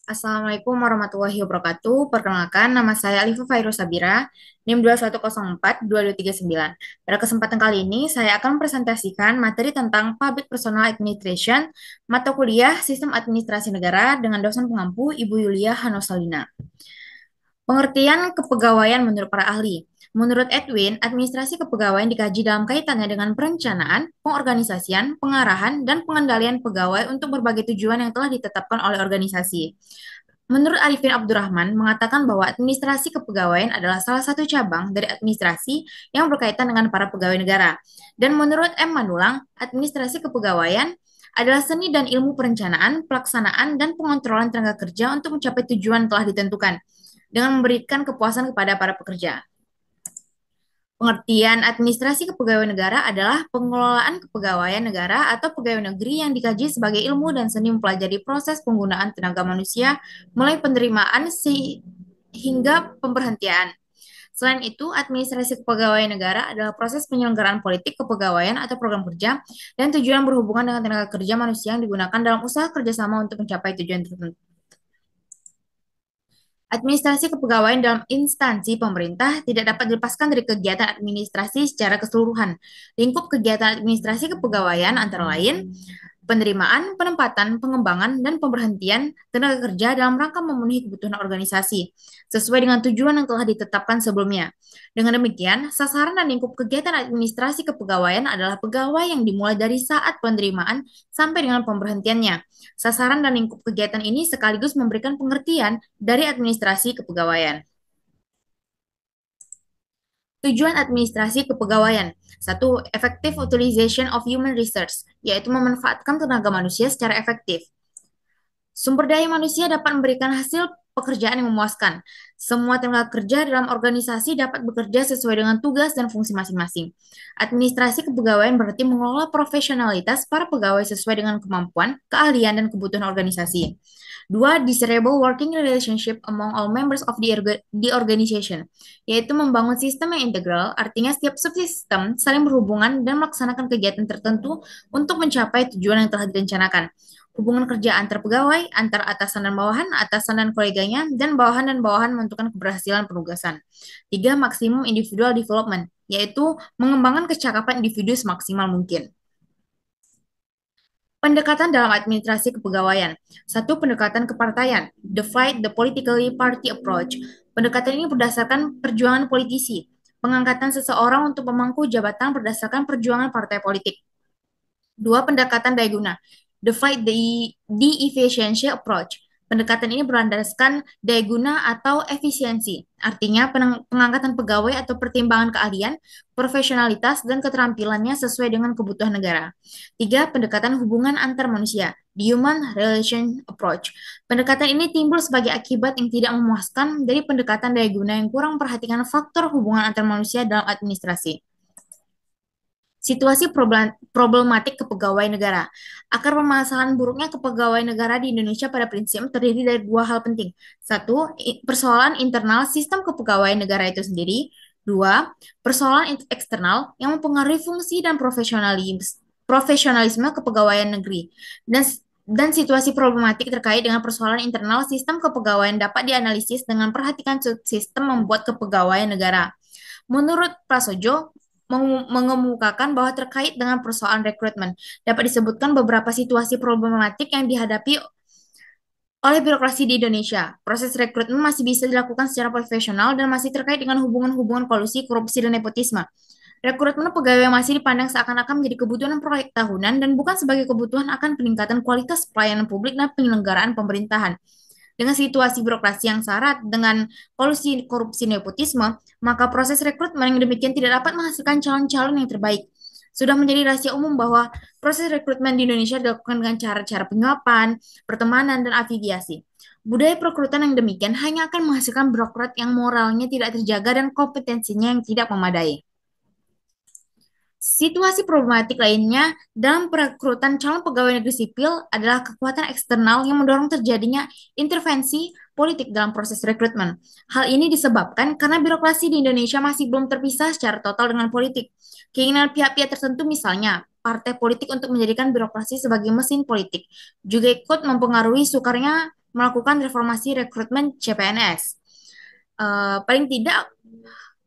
Assalamualaikum warahmatullahi wabarakatuh. Perkenalkan, nama saya Alifa Fairuz Sabira, NIM 2104-2239. Pada kesempatan kali ini, saya akan presentasikan materi tentang Public Personal Administration, mata kuliah Sistem Administrasi Negara dengan dosen pengampu Ibu Yulia Hanosalina. Pengertian kepegawaian menurut para ahli. Menurut Edwin, administrasi kepegawaian dikaji dalam kaitannya dengan perencanaan, pengorganisasian, pengarahan, dan pengendalian pegawai untuk berbagai tujuan yang telah ditetapkan oleh organisasi. Menurut Arifin Abdurrahman, mengatakan bahwa administrasi kepegawaian adalah salah satu cabang dari administrasi yang berkaitan dengan para pegawai negara. Dan menurut M. Manulang, administrasi kepegawaian adalah seni dan ilmu perencanaan, pelaksanaan, dan pengontrolan tenaga kerja untuk mencapai tujuan telah ditentukan dengan memberikan kepuasan kepada para pekerja. Pengertian administrasi kepegawaian negara adalah pengelolaan kepegawaian negara atau pegawai negeri yang dikaji sebagai ilmu dan seni mempelajari proses penggunaan tenaga manusia mulai penerimaan hingga pemberhentian. Selain itu, administrasi kepegawaian negara adalah proses penyelenggaraan politik kepegawaian atau program kerja dan tujuan berhubungan dengan tenaga kerja manusia yang digunakan dalam usaha kerjasama untuk mencapai tujuan tertentu. Administrasi kepegawaian dalam instansi pemerintah tidak dapat dilepaskan dari kegiatan administrasi secara keseluruhan. Lingkup kegiatan administrasi kepegawaian antara lain penerimaan, penempatan, pengembangan, dan pemberhentian tenaga kerja dalam rangka memenuhi kebutuhan organisasi, sesuai dengan tujuan yang telah ditetapkan sebelumnya. Dengan demikian, sasaran dan lingkup kegiatan administrasi kepegawaian adalah pegawai yang dimulai dari saat penerimaan sampai dengan pemberhentiannya. Sasaran dan lingkup kegiatan ini sekaligus memberikan pengertian dari administrasi kepegawaian. Tujuan administrasi kepegawaian. Satu, effective utilization of human resource, yaitu memanfaatkan tenaga manusia secara efektif. Sumber daya manusia dapat memberikan hasil pekerjaan yang memuaskan. Semua tenaga kerja dalam organisasi dapat bekerja sesuai dengan tugas dan fungsi masing-masing. Administrasi kepegawaian berarti mengelola profesionalitas para pegawai sesuai dengan kemampuan, keahlian, dan kebutuhan organisasi. Dua, desirable working relationship among all members of the organization, yaitu membangun sistem yang integral, artinya setiap subsistem saling berhubungan dan melaksanakan kegiatan tertentu untuk mencapai tujuan yang telah direncanakan. Hubungan kerja antar pegawai, antar atasan dan koleganya, dan bawahan menentukan keberhasilan penugasan. Tiga, maksimum individual development, yaitu mengembangkan kecakapan individu semaksimal mungkin. Pendekatan dalam administrasi kepegawaian. Satu, pendekatan kepartaian. Divide the politically party approach. Pendekatan ini berdasarkan perjuangan politisi. Pengangkatan seseorang untuk memangku jabatan berdasarkan perjuangan partai politik. Dua, pendekatan daya guna. Divide the efficiency approach. Pendekatan ini berlandaskan daya guna atau efisiensi. Artinya pengangkatan pegawai atau pertimbangan keahlian, profesionalitas, dan keterampilannya sesuai dengan kebutuhan negara. Tiga, pendekatan hubungan antar manusia. The human relation approach. Pendekatan ini timbul sebagai akibat yang tidak memuaskan dari pendekatan daya guna yang kurang memperhatikan faktor hubungan antar manusia dalam administrasi. Situasi problematik kepegawaian negara. Akar permasalahan buruknya kepegawaian negara di Indonesia pada prinsip terdiri dari dua hal penting. Satu, persoalan internal sistem kepegawaian negara itu sendiri. Dua, persoalan eksternal yang mempengaruhi fungsi dan profesionalisme kepegawaian negeri. Dan situasi problematik terkait dengan persoalan internal sistem kepegawaian dapat dianalisis dengan perhatikan sistem membuat kepegawaian negara. Menurut Prasojo, mengemukakan bahwa terkait dengan persoalan rekrutmen dapat disebutkan beberapa situasi problematik yang dihadapi oleh birokrasi di Indonesia. Proses rekrutmen masih bisa dilakukan secara profesional dan masih terkait dengan hubungan-hubungan kolusi, korupsi, dan nepotisme. Rekrutmen pegawai masih dipandang seakan-akan menjadi kebutuhan proyek tahunan dan bukan sebagai kebutuhan akan peningkatan kualitas pelayanan publik dan penyelenggaraan pemerintahan. Dengan situasi birokrasi yang syarat dengan kolusi korupsi nepotisme, maka proses rekrutmen yang demikian tidak dapat menghasilkan calon-calon yang terbaik. Sudah menjadi rahasia umum bahwa proses rekrutmen di Indonesia dilakukan dengan cara-cara penyuapan, pertemanan, dan afiliasi. Budaya perekrutan yang demikian hanya akan menghasilkan birokrat yang moralnya tidak terjaga dan kompetensinya yang tidak memadai. Situasi problematik lainnya dalam perekrutan calon pegawai negeri sipil adalah kekuatan eksternal yang mendorong terjadinya intervensi politik dalam proses rekrutmen. Hal ini disebabkan karena birokrasi di Indonesia masih belum terpisah secara total dengan politik. Keinginan pihak-pihak tertentu misalnya partai politik untuk menjadikan birokrasi sebagai mesin politik juga ikut mempengaruhi sukarnya melakukan reformasi rekrutmen CPNS. Paling tidak,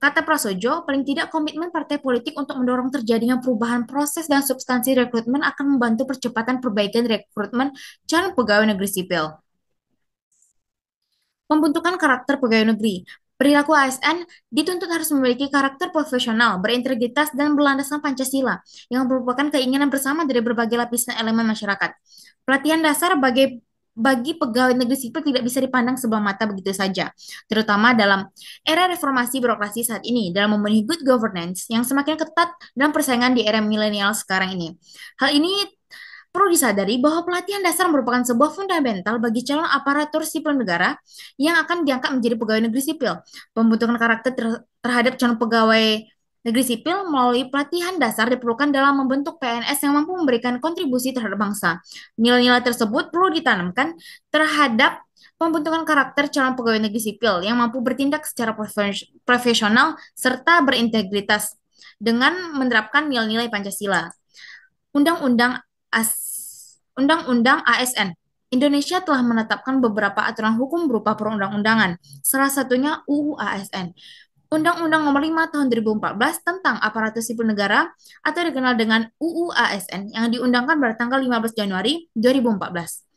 kata Prasojo, paling tidak komitmen partai politik untuk mendorong terjadinya perubahan proses dan substansi rekrutmen akan membantu percepatan perbaikan rekrutmen calon pegawai negeri sipil. Pembentukan karakter pegawai negeri. Perilaku ASN dituntut harus memiliki karakter profesional, berintegritas, dan berlandaskan Pancasila, yang merupakan keinginan bersama dari berbagai lapisan elemen masyarakat. Pelatihan dasar bagi pegawai negeri sipil tidak bisa dipandang sebelah mata begitu saja, terutama dalam era reformasi birokrasi saat ini, dalam memenuhi good governance yang semakin ketat dan persaingan di era milenial sekarang ini. Hal ini perlu disadari bahwa pelatihan dasar merupakan sebuah fundamental bagi calon aparatur sipil negara yang akan diangkat menjadi pegawai negeri sipil. Pembentukan karakter terhadap calon pegawai negeri sipil melalui pelatihan dasar diperlukan dalam membentuk PNS yang mampu memberikan kontribusi terhadap bangsa. Nilai-nilai tersebut perlu ditanamkan terhadap pembentukan karakter calon pegawai negeri sipil yang mampu bertindak secara profesional serta berintegritas dengan menerapkan nilai-nilai Pancasila. Undang-Undang Undang-Undang ASN. Indonesia telah menetapkan beberapa aturan hukum berupa perundang-undangan, salah satunya UU ASN. Undang-Undang Nomor 5 Tahun 2014 tentang Aparatur Sipil Negara atau dikenal dengan UU ASN yang diundangkan pada tanggal 15 Januari 2014.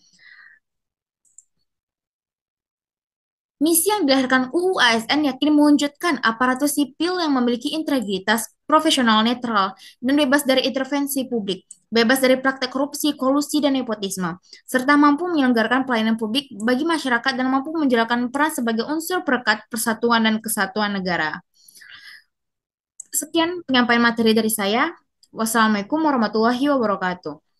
Misi yang dilahirkan UU ASN yakni mewujudkan aparatur sipil yang memiliki integritas, profesional, netral, dan bebas dari intervensi publik, bebas dari praktek korupsi, kolusi, dan nepotisme, serta mampu menyelenggarakan pelayanan publik bagi masyarakat dan mampu menjalankan peran sebagai unsur perekat persatuan dan kesatuan negara. Sekian penyampaian materi dari saya. Wassalamualaikum warahmatullahi wabarakatuh.